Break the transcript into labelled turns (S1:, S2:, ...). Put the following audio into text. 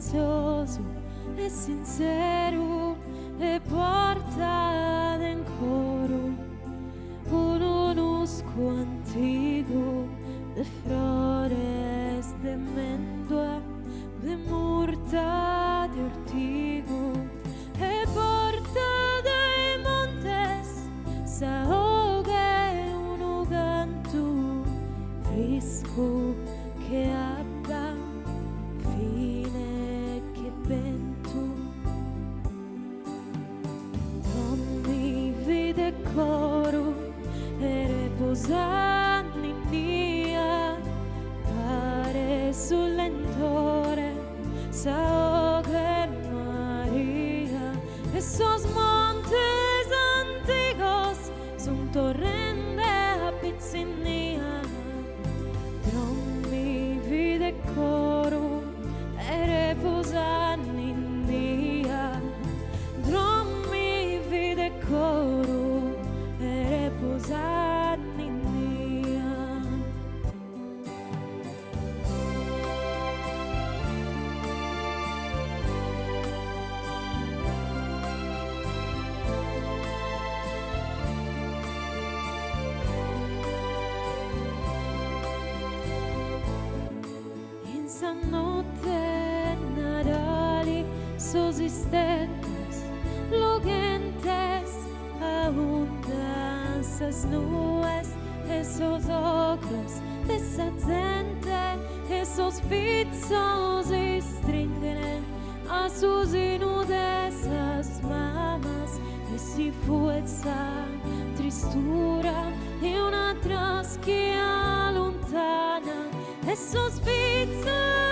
S1: silenzioso e sincero e porta en coro un unusco antigo de flores de mendua, de murta de ortigo e porta de montes s'ahoga un canto fresco che abbia fine che vento. Dammi vide coro e riposando in mia pare sul lentore s'ahoga Maria e sos montes antigos son torrente a pizzinia. Dammi vide coro e riposando in mia. Dammi vide coro e riposando in mia. In sa notte Nadali sos istetes lo gentes abundan sas nubes esos ojos de esa gente esos pizzos y stringenen a sus inudesas mamas e si fuerza tristura e una trasquia lontana esos pizzos